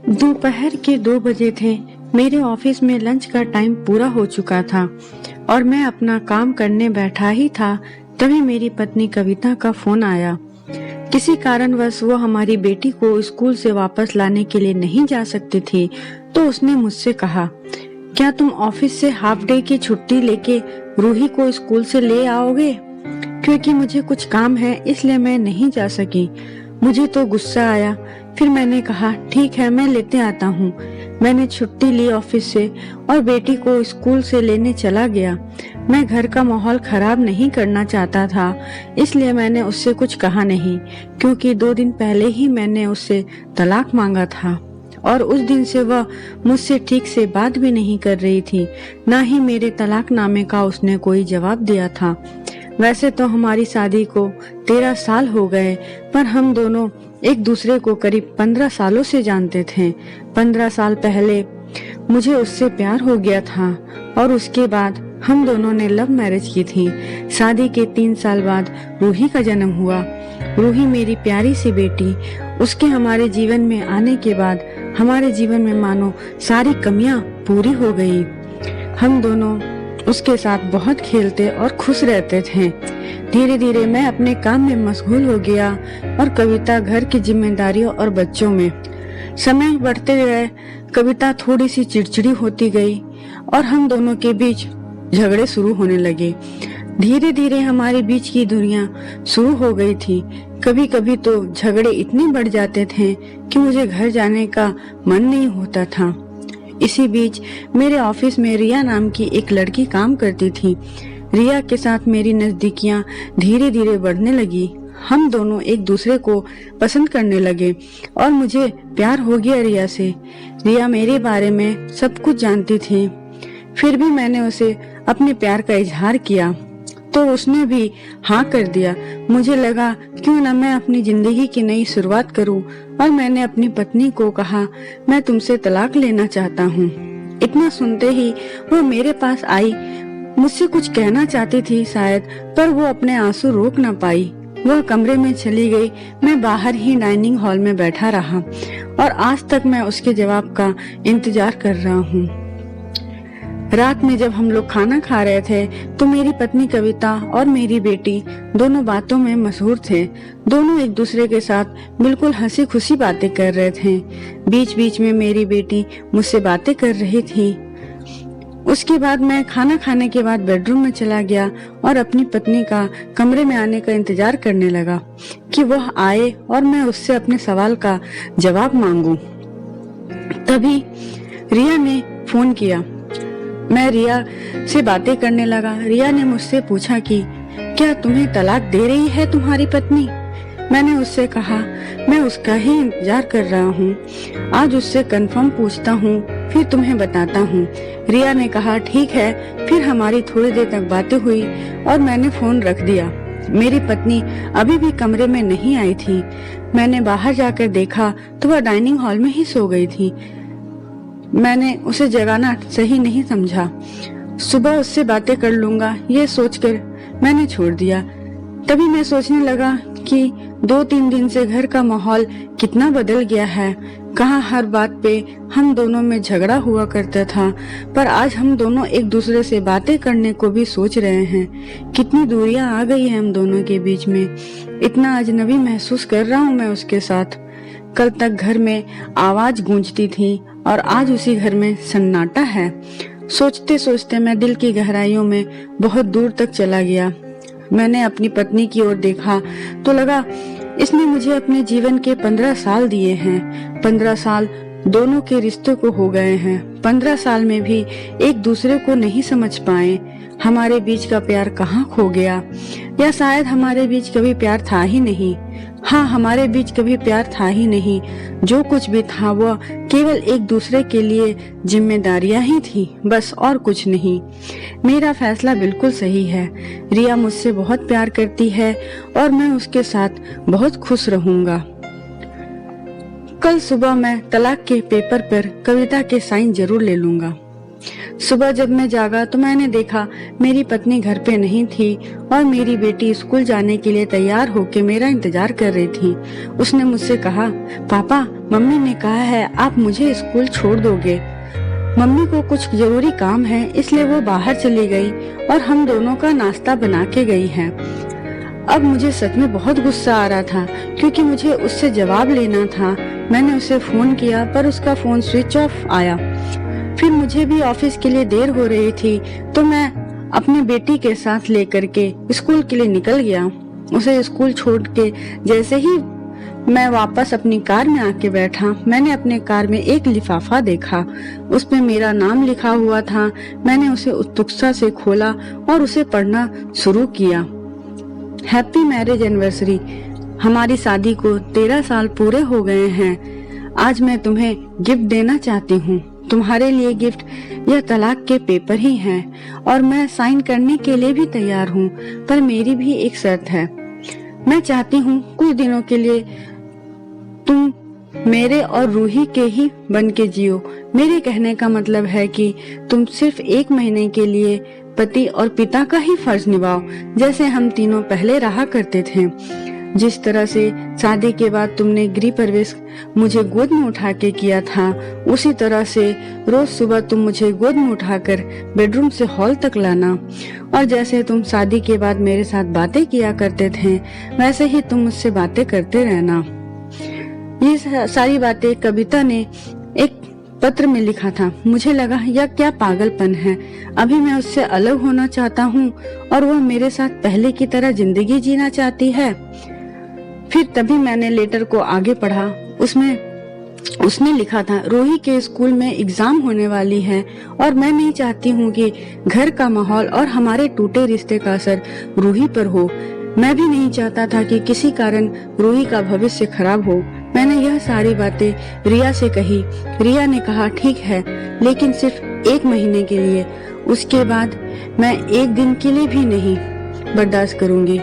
दोपहर के 2 बजे थे। मेरे ऑफिस में लंच का टाइम पूरा हो चुका था और मैं अपना काम करने बैठा ही था, तभी मेरी पत्नी कविता का फोन आया। किसी कारणवश वो हमारी बेटी को स्कूल से वापस लाने के लिए नहीं जा सकती थी, तो उसने मुझसे कहा, क्या तुम ऑफिस से हाफ डे की छुट्टी लेके रूही को स्कूल से ले आओगे? क्योंकि मुझे कुछ काम है इसलिए मैं नहीं जा सकी। मुझे तो गुस्सा आया। फिर मैंने कहा, ठीक है, मैं लेते आता हूँ। मैंने छुट्टी ली ऑफिस से और बेटी को स्कूल से लेने चला गया। मैं घर का माहौल खराब नहीं करना चाहता था, इसलिए मैंने उससे कुछ कहा नहीं, क्योंकि 2 दिन पहले ही मैंने उससे तलाक मांगा था और उस दिन से वह मुझसे ठीक से बात भी नहीं कर रही थी, ना ही मेरे तलाकनामे का उसने कोई जवाब दिया था। वैसे तो हमारी शादी को 13 साल हो गए, पर हम दोनों एक दूसरे को करीब 15 सालों से जानते थे। 15 साल पहले मुझे उससे प्यार हो गया था और उसके बाद हम दोनों ने लव मैरिज की थी। शादी के 3 साल बाद रूही का जन्म हुआ। रूही मेरी प्यारी सी बेटी। उसके हमारे जीवन में आने के बाद हमारे जीवन में मानो सारी कमियां पूरी हो गई। हम दोनों उसके साथ बहुत खेलते और खुश रहते थे। धीरे धीरे मैं अपने काम में मशगूल हो गया और कविता घर की जिम्मेदारियों और बच्चों में। समय बढ़ते गए, कविता थोड़ी सी चिड़चिड़ी होती गई और हम दोनों के बीच झगड़े शुरू होने लगे। धीरे धीरे हमारे बीच की दूरियां शुरू हो गई थी। कभी कभी तो झगड़े इतने बढ़ जाते थे कि मुझे घर जाने का मन नहीं होता था। इसी बीच मेरे ऑफिस में रिया नाम की एक लड़की काम करती थी। रिया के साथ मेरी नजदीकियां धीरे धीरे बढ़ने लगी। हम दोनों एक दूसरे को पसंद करने लगे और मुझे प्यार हो गया रिया से। रिया मेरे बारे में सब कुछ जानती थी। फिर भी मैंने उसे अपने प्यार का इजहार किया तो उसने भी हाँ कर दिया। मुझे लगा क्यों न मैं अपनी जिंदगी की नई शुरुआत करूं और मैंने अपनी पत्नी को कहा, मैं तुमसे तलाक लेना चाहता हूं। इतना सुनते ही वो मेरे पास आई। मुझसे कुछ कहना चाहती थी शायद, पर वो अपने आंसू रोक न पाई। वह कमरे में चली गई। मैं बाहर ही डाइनिंग हॉल में बैठा रहा और आज तक मैं उसके जवाब का इंतजार कर रहा हूँ। रात में जब हम लोग खाना खा रहे थे तो मेरी पत्नी कविता और मेरी बेटी दोनों बातों में मशहूर थे। दोनों एक दूसरे के साथ बिल्कुल हंसी खुशी बातें कर रहे थे। बीच बीच में मेरी बेटी मुझसे बातें कर रही थी। उसके बाद मैं खाना खाने के बाद बेडरूम में चला गया और अपनी पत्नी का कमरे में आने का इंतजार करने लगा कि वह आए और मैं उससे अपने सवाल का जवाब मांगूं। तभी रिया ने फोन किया। मैं रिया से बातें करने लगा। रिया ने मुझसे पूछा कि क्या तुम्हें तलाक दे रही है तुम्हारी पत्नी? मैंने उससे कहा, मैं उसका ही इंतजार कर रहा हूँ। आज उससे कंफर्म पूछता हूँ, फिर तुम्हें बताता हूँ। रिया ने कहा, ठीक है। फिर हमारी थोड़ी देर तक बातें हुई और मैंने फोन रख दिया। मेरी पत्नी अभी भी कमरे में नहीं आई थी। मैंने बाहर जाकर देखा तो वह डाइनिंग हॉल में ही सो गई थी। मैंने उसे जगाना सही नहीं समझा। सुबह उससे बातें कर लूंगा, ये सोचकर मैंने छोड़ दिया। तभी मैं सोचने लगा कि 2-3 दिन से घर का माहौल कितना बदल गया है। कहाँ हर बात पे हम दोनों में झगड़ा हुआ करता था, पर आज हम दोनों एक दूसरे से बातें करने को भी सोच रहे हैं। कितनी दूरियां आ गई है हम दोनों के बीच में। इतना अजनबी महसूस कर रहा हूँ मैं उसके साथ। कल तक घर में आवाज गूंजती थी और आज उसी घर में सन्नाटा है। सोचते सोचते मैं दिल की गहराइयों में बहुत दूर तक चला गया। मैंने अपनी पत्नी की ओर देखा तो लगा इसने मुझे अपने जीवन के 15 साल दिए हैं। 15 साल दोनों के रिश्ते को हो गए हैं। 15 साल में भी एक दूसरे को नहीं समझ पाए। हमारे बीच का प्यार कहाँ खो गया, या शायद हमारे बीच कभी प्यार था ही नहीं। हाँ, हमारे बीच कभी प्यार था ही नहीं। जो कुछ भी था वह केवल एक दूसरे के लिए जिम्मेदारियां ही थी, बस, और कुछ नहीं। मेरा फैसला बिल्कुल सही है। रिया मुझसे बहुत प्यार करती है और मैं उसके साथ बहुत खुश रहूंगा। कल सुबह मैं तलाक के पेपर पर कविता के साइन जरूर ले लूंगा। सुबह जब मैं जागा तो मैंने देखा मेरी पत्नी घर पे नहीं थी और मेरी बेटी स्कूल जाने के लिए तैयार होकर मेरा इंतजार कर रही थी। उसने मुझसे कहा, पापा, मम्मी ने कहा है आप मुझे स्कूल छोड़ दोगे। मम्मी को कुछ जरूरी काम है इसलिए वो बाहर चली गई और हम दोनों का नाश्ता बना के गई है। अब मुझे सच में बहुत गुस्सा आ रहा था क्योंकि मुझे उससे जवाब लेना था। मैंने उसे फोन किया पर उसका फोन स्विच ऑफ आया। फिर मुझे भी ऑफिस के लिए देर हो रही थी तो मैं अपनी बेटी के साथ लेकर के स्कूल के लिए निकल गया। उसे स्कूल छोड़ के जैसे ही मैं वापस अपनी कार में आके बैठा, मैंने अपने कार में एक लिफाफा देखा। उसमें मेरा नाम लिखा हुआ था। मैंने उसे उत्सुकता से खोला और उसे पढ़ना शुरू किया। हैप्पी मैरिज एनिवर्सरी, हमारी शादी को 13 साल पूरे हो गए हैं। आज मैं तुम्हें गिफ्ट देना चाहती हूँ। तुम्हारे लिए गिफ्ट यह तलाक के पेपर ही हैं और मैं साइन करने के लिए भी तैयार हूँ, पर मेरी भी एक शर्त है। मैं चाहती हूँ कुछ दिनों के लिए तुम मेरे और रूही के ही बन के जियो। मेरे कहने का मतलब है कि तुम सिर्फ 1 महीने के लिए पति और पिता का ही फर्ज निभाओ, जैसे हम तीनों पहले रहा करते थे। जिस तरह से शादी के बाद तुमने गृह प्रवेश मुझे गोद में उठा के किया था, उसी तरह से रोज सुबह तुम मुझे गोद में उठाकर बेडरूम से हॉल तक लाना, और जैसे तुम शादी के बाद मेरे साथ बातें किया करते थे वैसे ही तुम मुझसे बातें करते रहना। ये सारी बातें कविता ने एक पत्र में लिखा था। मुझे लगा यह क्या पागलपन है। अभी मैं उससे अलग होना चाहता हूँ और वह मेरे साथ पहले की तरह जिंदगी जीना चाहती है। फिर तभी मैंने लेटर को आगे पढ़ा। उसमें उसने लिखा था, रूही के स्कूल में एग्जाम होने वाली है और मैं नहीं चाहती हूँ कि घर का माहौल और हमारे टूटे रिश्ते का असर रूही पर हो। मैं भी नहीं चाहता था कि किसी कारण रूही का भविष्य खराब हो। मैंने यह सारी बातें रिया से कही। रिया ने कहा, ठीक है, लेकिन सिर्फ 1 महीने के लिए। उसके बाद मैं 1 दिन के लिए भी नहीं बर्दाश्त करूंगी।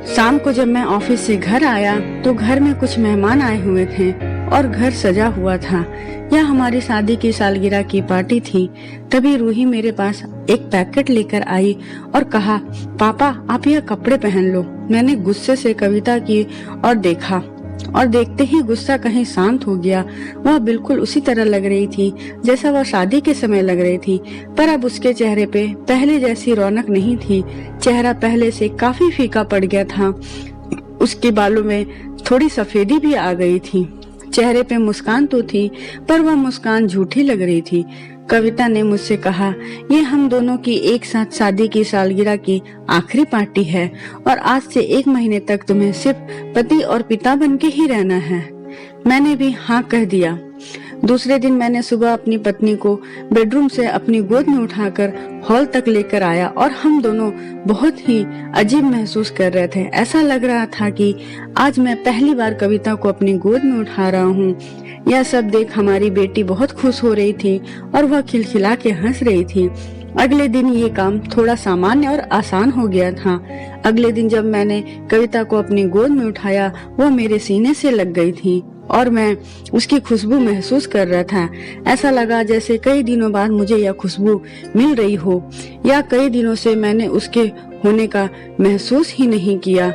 शाम को जब मैं ऑफिस से घर आया तो घर में कुछ मेहमान आए हुए थे और घर सजा हुआ था। यह हमारी शादी की सालगिरह की पार्टी थी। तभी रूही मेरे पास एक पैकेट लेकर आई और कहा, पापा आप यह कपड़े पहन लो। मैंने गुस्से से कविता की और देखा और देखते ही गुस्सा कहीं शांत हो गया। वह बिल्कुल उसी तरह लग रही थी जैसा वह शादी के समय लग रही थी, पर अब उसके चेहरे पे पहले जैसी रौनक नहीं थी। चेहरा पहले से काफी फीका पड़ गया था। उसके बालों में थोड़ी सफेदी भी आ गई थी। चेहरे पे मुस्कान तो थी पर वह मुस्कान झूठी लग रही थी। कविता ने मुझसे कहा, ये हम दोनों की एक साथ शादी की सालगिरह की आखिरी पार्टी है और आज से 1 महीने तक तुम्हें सिर्फ पति और पिता बन के ही रहना है। मैंने भी हाँ कह दिया। दूसरे दिन मैंने सुबह अपनी पत्नी को बेडरूम से अपनी गोद में उठाकर हॉल तक लेकर आया और हम दोनों बहुत ही अजीब महसूस कर रहे थे। ऐसा लग रहा था कि आज मैं पहली बार कविता को अपनी गोद में उठा रहा हूँ। यह सब देख हमारी बेटी बहुत खुश हो रही थी और वह खिलखिला के हंस रही थी। अगले दिन ये काम थोड़ा सामान्य और आसान हो गया था। अगले दिन जब मैंने कविता को अपनी गोद में उठाया, वह मेरे सीने से लग गई थी और मैं उसकी खुशबू महसूस कर रहा था। ऐसा लगा जैसे कई दिनों बाद मुझे यह खुशबू मिल रही हो, या कई दिनों से मैंने उसके होने का महसूस ही नहीं किया।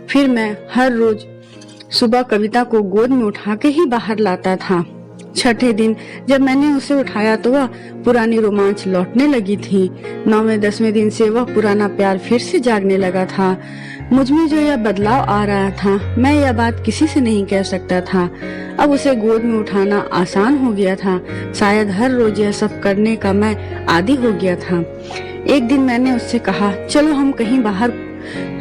फिर मैं हर रोज सुबह कविता को गोद में उठा के ही बाहर लाता था। छठे दिन जब मैंने उसे उठाया तो वह पुरानी रोमांच लौटने लगी थी। 9वें-10वें दिन से वह पुराना प्यार फिर से जागने लगा था। मुझमें जो यह बदलाव आ रहा था, मैं यह बात किसी से नहीं कह सकता था। अब उसे गोद में उठाना आसान हो गया था। शायद हर रोज यह सब करने का मैं आदी हो गया था। एक दिन मैंने उससे कहा, चलो हम कहीं बाहर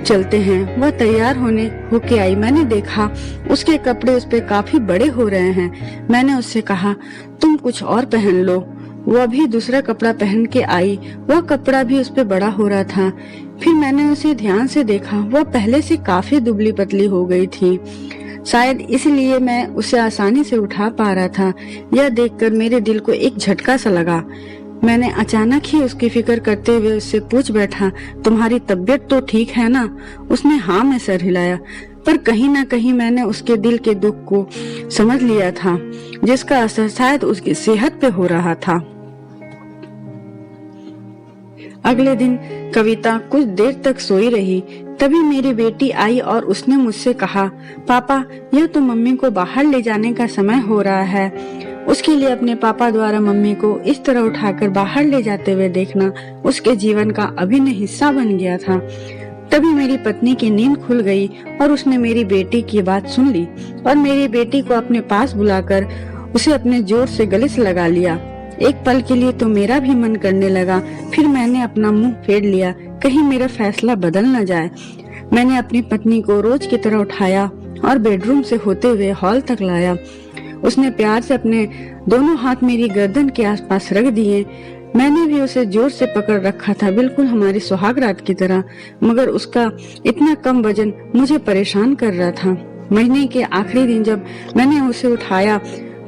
चलते हैं। वह तैयार होके आई। मैंने देखा उसके कपड़े उस पे काफी बड़े हो रहे हैं। मैंने उससे कहा, तुम कुछ और पहन लो। वह भी दूसरा कपड़ा पहन के आई। वह कपड़ा भी उस पे बड़ा हो रहा था। फिर मैंने उसे ध्यान से देखा। वह पहले से काफी दुबली पतली हो गई थी। शायद इसलिए मैं उसे आसानी से उठा पा रहा था। यह देखकर मेरे दिल को एक झटका सा लगा। मैंने अचानक ही उसकी फिक्र करते हुए उससे पूछ बैठा, तुम्हारी तबीयत तो ठीक है ना? उसने हाँ में सर हिलाया, पर कहीं ना कहीं मैंने उसके दिल के दुख को समझ लिया था, जिसका असर शायद उसकी सेहत पे हो रहा था। अगले दिन कविता कुछ देर तक सोई रही। तभी मेरी बेटी आई और उसने मुझसे कहा, पापा, यह तो मम्मी को बाहर ले जाने का समय हो रहा है। उसके लिए अपने पापा द्वारा मम्मी को इस तरह उठाकर बाहर ले जाते हुए देखना उसके जीवन का अभिन्न हिस्सा बन गया था। तभी मेरी पत्नी की नींद खुल गई और उसने मेरी बेटी की बात सुन ली और मेरी बेटी को अपने पास बुलाकर उसे अपने जोर से गले से लगा लिया। एक पल के लिए तो मेरा भी मन करने लगा, फिर मैंने अपना मुंह फेर लिया, कहीं मेरा फैसला बदल न जाए। मैंने अपनी पत्नी को रोज की तरह उठाया और बेडरूम से होते हुए हॉल तक लाया। उसने प्यार से अपने दोनों हाथ मेरी गर्दन के आसपास रख दिए। मैंने भी उसे जोर से पकड़ रखा था, बिल्कुल हमारी सुहागरात की तरह, मगर उसका इतना कम वजन मुझे परेशान कर रहा था। महीने के आखिरी दिन जब मैंने उसे उठाया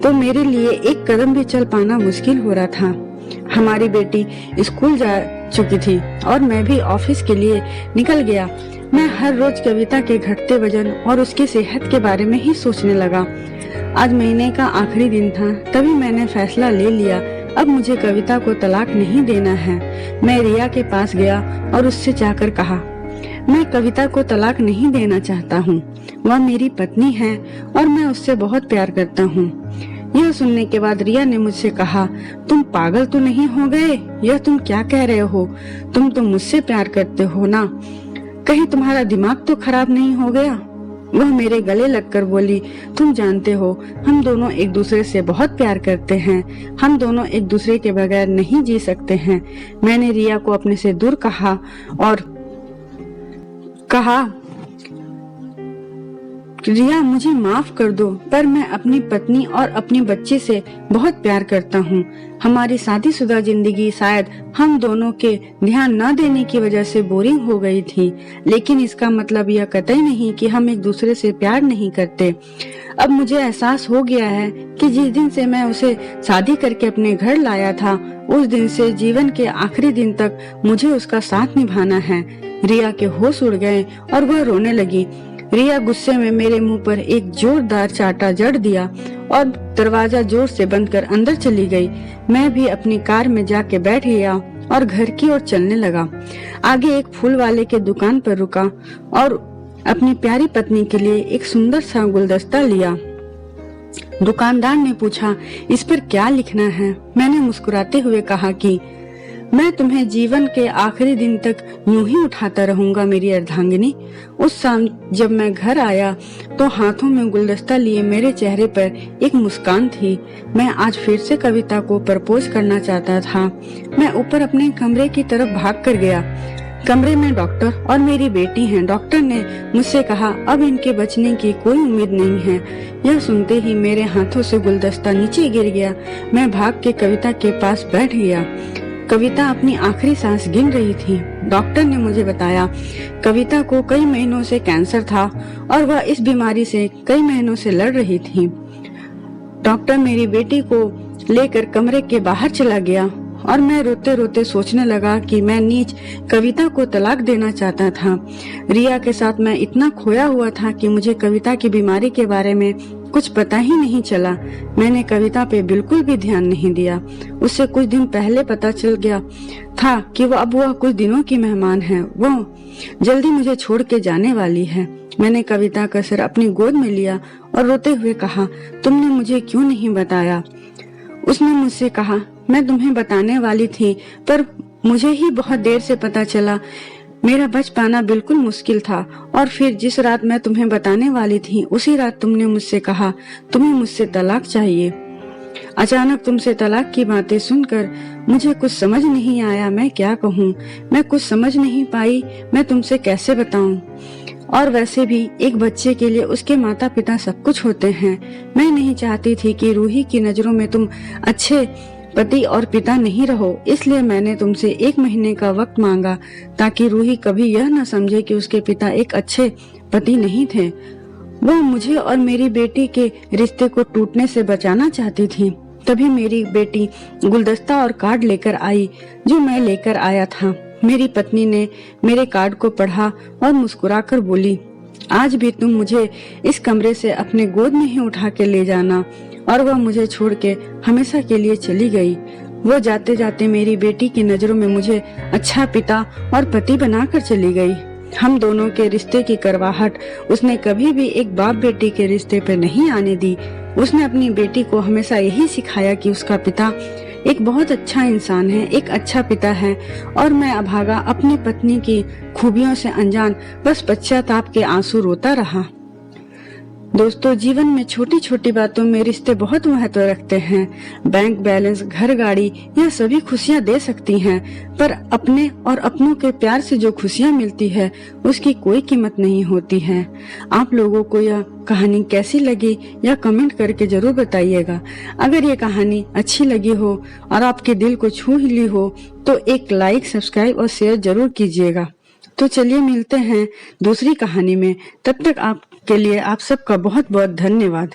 तो मेरे लिए एक कदम भी चल पाना मुश्किल हो रहा था। हमारी बेटी स्कूल जा चुकी थी और मैं भी ऑफिस के लिए निकल गया। मैं हर रोज कविता के घटते वजन और उसकी सेहत के बारे में ही सोचने लगा। आज महीने का आखिरी दिन था, तभी मैंने फैसला ले लिया, अब मुझे कविता को तलाक नहीं देना है। मैं रिया के पास गया और उससे जाकर कहा, मैं कविता को तलाक नहीं देना चाहता हूँ। वह मेरी पत्नी है और मैं उससे बहुत प्यार करता हूँ। यह सुनने के बाद रिया ने मुझसे कहा, तुम पागल तो नहीं हो गए? यह तुम क्या कह रहे हो? तुम तो मुझसे प्यार करते हो ना? कहीं तुम्हारा दिमाग तो खराब नहीं हो गया? वह मेरे गले लगकर बोली, तुम जानते हो हम दोनों एक दूसरे से बहुत प्यार करते हैं, हम दोनों एक दूसरे के बगैर नहीं जी सकते हैं। मैंने रिया को अपने से दूर कहा और कहा, रिया मुझे माफ कर दो, पर मैं अपनी पत्नी और अपनी बच्ची से बहुत प्यार करता हूँ। हमारी शादीशुदा जिंदगी शायद हम दोनों के ध्यान न देने की वजह से बोरिंग हो गई थी, लेकिन इसका मतलब यह कतई नहीं कि हम एक दूसरे से प्यार नहीं करते। अब मुझे एहसास हो गया है कि जिस दिन से मैं उसे शादी करके अपने घर लाया था, उस दिन से जीवन के आखिरी दिन तक मुझे उसका साथ निभाना है। रिया के होश उड़ गए और वह रोने लगी। रिया गुस्से में मेरे मुंह पर एक जोरदार चाटा जड़ दिया और दरवाजा जोर से बंद कर अंदर चली गई। मैं भी अपनी कार में जाके बैठ गया और घर की ओर चलने लगा। आगे एक फूल वाले के दुकान पर रुका और अपनी प्यारी पत्नी के लिए एक सुंदर सा गुलदस्ता लिया। दुकानदार ने पूछा, इस पर क्या लिखना है? मैंने मुस्कुराते हुए कहा कि मैं तुम्हें जीवन के आखिरी दिन तक यूं ही उठाता रहूंगा मेरी अर्धांगिनी। उस शाम जब मैं घर आया तो हाथों में गुलदस्ता लिए मेरे चेहरे पर एक मुस्कान थी। मैं आज फिर से कविता को प्रपोज करना चाहता था। मैं ऊपर अपने कमरे की तरफ भाग कर गया। कमरे में डॉक्टर और मेरी बेटी हैं। डॉक्टर ने मुझसे कहा, अब इनके बचने की कोई उम्मीद नहीं है। यह सुनते ही मेरे हाथों से गुलदस्ता नीचे गिर गया। मैं भाग के कविता के पास बैठ गया। कविता अपनी आखिरी सांस गिन रही थी। डॉक्टर ने मुझे बताया, कविता को कई महीनों से कैंसर था और वह इस बीमारी से कई महीनों से लड़ रही थी। डॉक्टर मेरी बेटी को लेकर कमरे के बाहर चला गया और मैं रोते रोते सोचने लगा कि मैं नीच कविता को तलाक देना चाहता था। रिया के साथ मैं इतना खोया हुआ था कि मुझे कविता की बीमारी के बारे में कुछ पता ही नहीं चला। मैंने कविता पे बिल्कुल भी ध्यान नहीं दिया। उससे कुछ दिन पहले पता चल गया था कि वह कुछ दिनों की मेहमान है। वो जल्दी मुझे छोड़ के जाने वाली है। मैंने कविता का सिर अपनी गोद में लिया और रोते हुए कहा, तुमने मुझे क्यों नहीं बताया? उसने मुझसे कहा, मैं तुम्हें बताने वाली थी, पर मुझे ही बहुत देर से पता चला। मेरा बच पाना बिल्कुल मुश्किल था। और फिर जिस रात मैं तुम्हें बताने वाली थी, उसी रात तुमने मुझसे कहा तुम्हें मुझसे तलाक चाहिए। अचानक तुमसे तलाक की बातें सुनकर मुझे कुछ समझ नहीं आया। मैं क्या कहूँ? मैं कुछ समझ नहीं पाई। मैं तुमसे कैसे बताऊं? और वैसे भी एक बच्चे के लिए उसके माता पिता सब कुछ होते हैं। मैं नहीं चाहती थी कि रूही की नजरों में तुम अच्छे पति और पिता नहीं रहो, इसलिए मैंने तुमसे 1 महीने का वक्त मांगा ताकि रूही कभी यह न समझे कि उसके पिता एक अच्छे पति नहीं थे। वो मुझे और मेरी बेटी के रिश्ते को टूटने से बचाना चाहती थी। तभी मेरी बेटी गुलदस्ता और कार्ड लेकर आई जो मैं लेकर आया था। मेरी पत्नी ने मेरे कार्ड को पढ़ा और मुस्कुराकर बोली, आज भी तुम मुझे इस कमरे से अपने गोद में ही उठा के ले जाना। और वह मुझे छोड़ के हमेशा के लिए चली गई। वो जाते जाते मेरी बेटी की नजरों में मुझे अच्छा पिता और पति बनाकर चली गई। हम दोनों के रिश्ते की करवाहट उसने कभी भी एक बाप बेटी के रिश्ते पे नहीं आने दी। उसने अपनी बेटी को हमेशा यही सिखाया कि उसका पिता एक बहुत अच्छा इंसान है, एक अच्छा पिता है, और मैं अभागा अपनी पत्नी की खूबियों से अनजान बस पश्चाताप के आंसू रोता रहा। दोस्तों, जीवन में छोटी छोटी बातों में रिश्ते बहुत महत्व रखते हैं। बैंक बैलेंस, घर, गाड़ी, यह सभी खुशियां दे सकती हैं, पर अपने और अपनों के प्यार से जो खुशियां मिलती है उसकी कोई कीमत नहीं होती है। आप लोगों को यह कहानी कैसी लगी या कमेंट करके जरूर बताइएगा। अगर ये कहानी अच्छी लगी हो और आपके दिल को छू ली हो तो एक लाइक, सब्सक्राइब और शेयर जरूर कीजिएगा। तो चलिए मिलते हैं दूसरी कहानी में। तब तक आपके लिए आप सबका बहुत बहुत धन्यवाद।